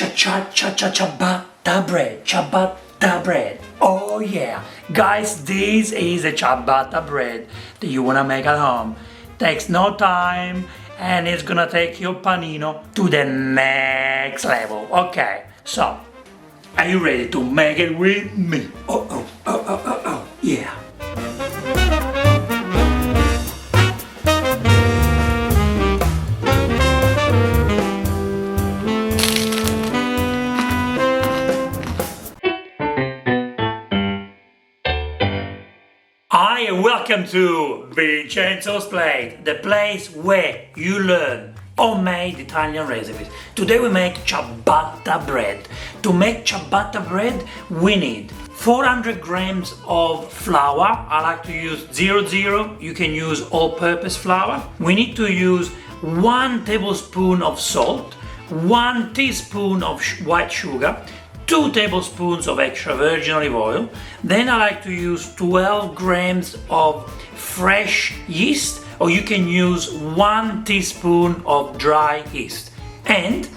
ciabatta bread, ciabatta bread. Oh yeah, guys, this is a ciabatta bread that you wanna make at home. Takes no time and it's gonna take your panino to the next level. Okay, so are you ready to make it with me? Oh, yeah. Hi and welcome to Vincenzo's Plate, the place where you learn homemade Italian recipes. Today we make ciabatta bread. To make ciabatta bread we need 400 grams of flour. I like to use 00, you can use all-purpose flour. We need to use 1 tablespoon of salt, 1 teaspoon of white sugar, 2 tablespoons of extra virgin olive oil. Then I like to use 12 grams of fresh yeast, or you can use 1 teaspoon of dry yeast, and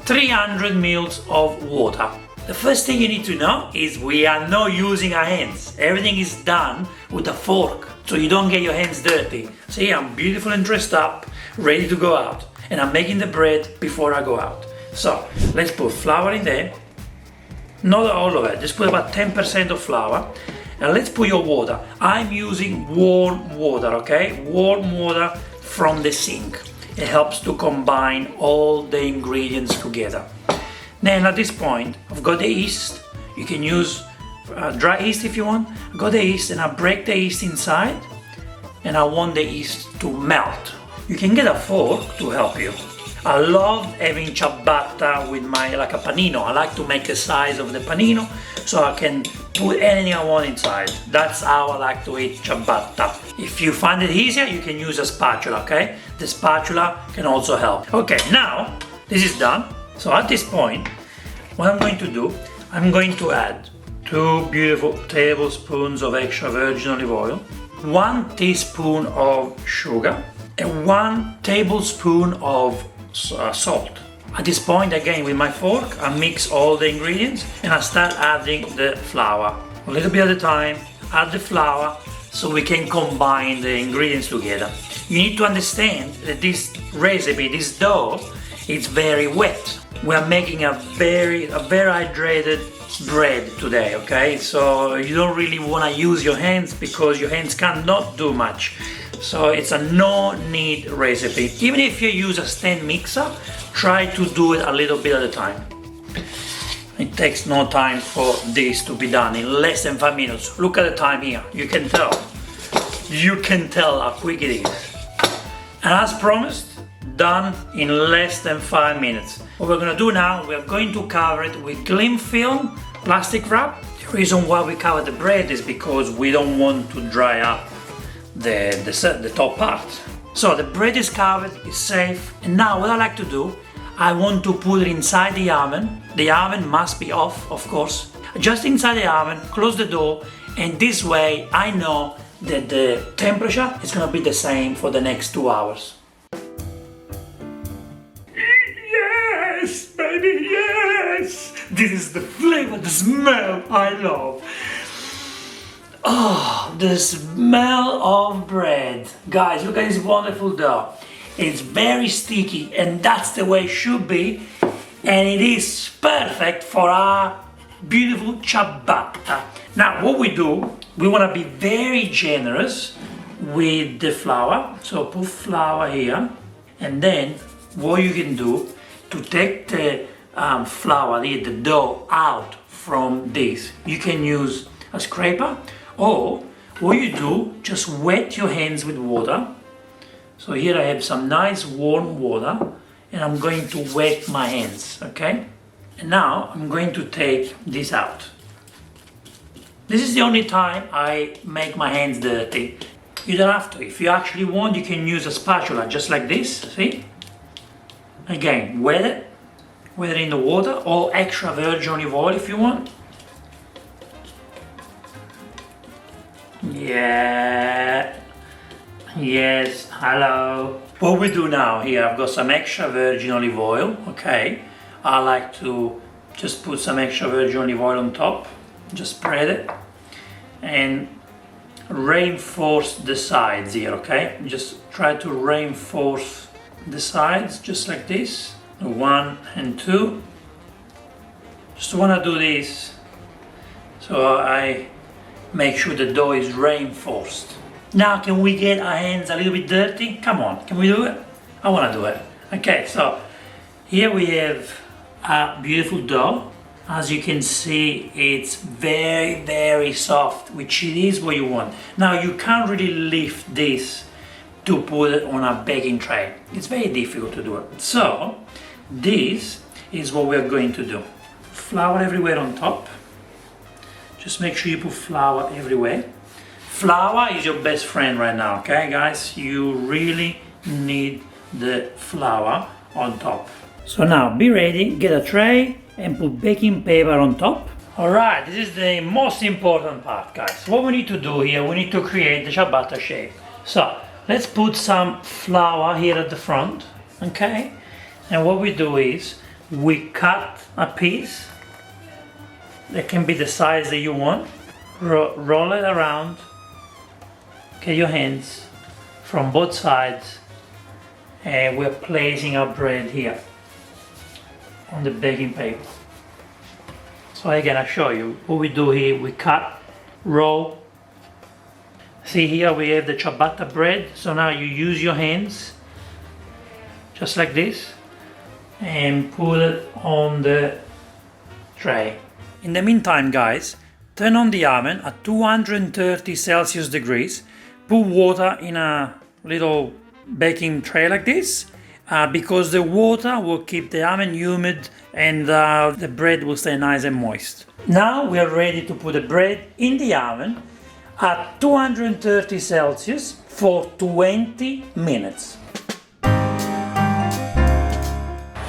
300 ml of water. The first thing you need to know is we are not using our hands. Everything is done with a fork, so you don't get your hands dirty. See, I'm beautiful and dressed up, ready to go out, and I'm making the bread before I go out. So let's put flour in there. Not all of it, just put about 10% of flour. And let's put your water. I'm using warm water, okay? Warm water from the sink. It helps to combine all the ingredients together. Then at this point, I've got the yeast. You can use dry yeast if you want. I've got the yeast and I break the yeast inside. And I want the yeast to melt. You can get a fork to help you. I love having ciabatta with like a panino. I like to make the size of the panino so I can put anything I want inside. That's how I like to eat ciabatta. If you find it easier, you can use a spatula, okay? The spatula can also help. Okay, now this is done. So at this point, what I'm going to do, I'm going to add 2 beautiful tablespoons of extra virgin olive oil, 1 teaspoon of sugar, and 1 tablespoon of salt. At this point, again with my fork, I mix all the ingredients and I start adding the flour. A little bit at a time, add the flour so we can combine the ingredients together. You need to understand that this recipe, this dough, it's very wet. We are making a very hydrated bread today, okay? So you don't really want to use your hands because your hands cannot do much. So it's a no-knead recipe. Even if you use a stand mixer, try to do it a little bit at a time. It takes no time for this to be done, in less than 5 minutes. Look at the time here, you can tell. You can tell how quick it is. And as promised, done in less than 5 minutes. What we're gonna do now, we're going to cover it with cling film, plastic wrap. The reason why we cover the bread is because we don't want to dry up the top part. So the bread is covered, it's safe. And now what I like to do, I want to put it inside the oven. The oven must be off, of course. Just inside the oven, close the door, and this way I know that the temperature is gonna be the same for the next 2 hours. Yes, baby, yes! This is the flavor, the smell I love. Oh, the smell of bread. Guys, look at this wonderful dough. It's very sticky and that's the way it should be. And it is perfect for our beautiful ciabatta. Now what we do, we want to be very generous with the flour. So put flour here. And then what you can do to take the flour, the dough out from this, you can use a scraper. Or what you do, just wet your hands with water. So here I have some nice warm water and I'm going to wet my hands, okay? And now I'm going to take this out. This is the only time I make my hands dirty. You don't have to. If you actually want, you can use a spatula just like this, see? Again, wet it in the water, or extra virgin olive oil if you want. Yeah, yes, hello. What we do now here, I've got some extra virgin olive oil, okay? I like to just put some extra virgin olive oil on top, just spread it and reinforce the sides here, okay? Just try to reinforce the sides just like this, 1 and 2. Just want to do this so I make sure the dough is reinforced. Now can we get our hands a little bit dirty? Come on, can we do it? I want to do it. Okay, so here we have a beautiful dough. As you can see, it's very soft, which it is what you want. Now you can't really lift this to put it on a baking tray. It's very difficult to do it. So this is what we're going to do. Flour everywhere on top. Just make sure you put flour everywhere. Flour is your best friend right now, okay guys? You really need the flour on top. So now be ready, get a tray and put baking paper on top. Alright, this is the most important part, guys. What we need to do here, we need to create the ciabatta shape. So let's put some flour here at the front, okay? And what we do is we cut a piece that can be the size that you want, roll it around, okay, your hands from both sides, and we're placing our bread here on the baking paper. So again, I show you what we do here. We cut, roll. See here we have the ciabatta bread. So now you use your hands just like this and put it on the tray. In the meantime, guys, turn on the oven at 230 Celsius degrees. Put water in a little baking tray like this. Because the water will keep the oven humid and the bread will stay nice and moist. Now we are ready to put the bread in the oven at 230 Celsius for 20 minutes.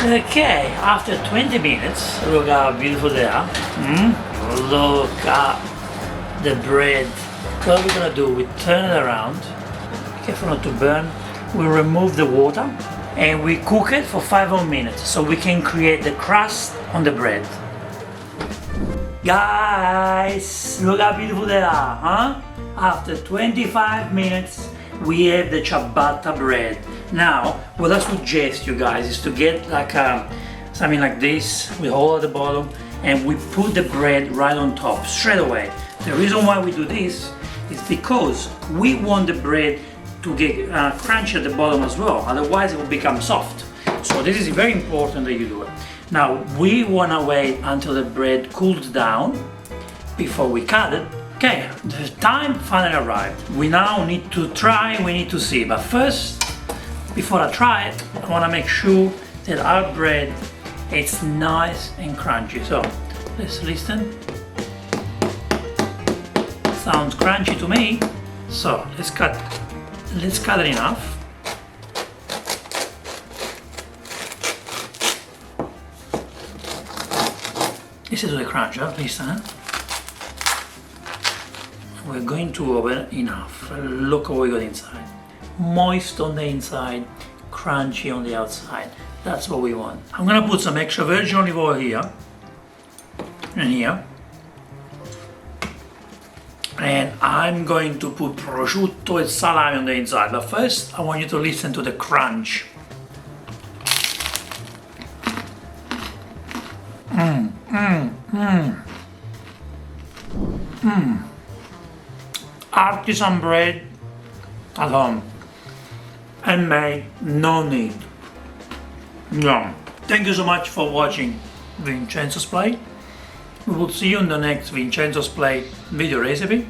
Okay, after 20 minutes, look how beautiful they are. Look at the bread. What we're gonna do, we turn it around, be careful not to burn. We remove the water and we cook it for 5 more minutes so we can create the crust on the bread. Guys, look how beautiful they are, huh? After 25 minutes, we have the ciabatta bread. Now, what I suggest you guys is to get like something like this with a hole at the bottom and we put the bread right on top straight away. The reason why we do this is because we want the bread to get crunchy at the bottom as well, otherwise it will become soft. So this is very important that you do it. Now we want to wait until the bread cools down before we cut it. Okay, the time finally arrived. We now need to try, we need to see. But first, before I try it, I want to make sure that our bread is nice and crunchy. So let's listen. Sounds crunchy to me. So let's cut it in half. Listen to the crunch, listen. We're going to open in half. Look what we got inside. Moist on the inside, crunchy on the outside. That's what we want. I'm gonna put some extra virgin olive oil here and here. And I'm going to put prosciutto and salami on the inside. But first, I want you to listen to the crunch. Artisan bread at home. And made, no need. Yum. Thank you so much for watching Vincenzo's Plate. We will see you in the next Vincenzo's Plate video recipe.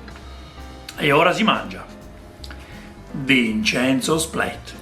E ora si mangia. Vincenzo's Plate.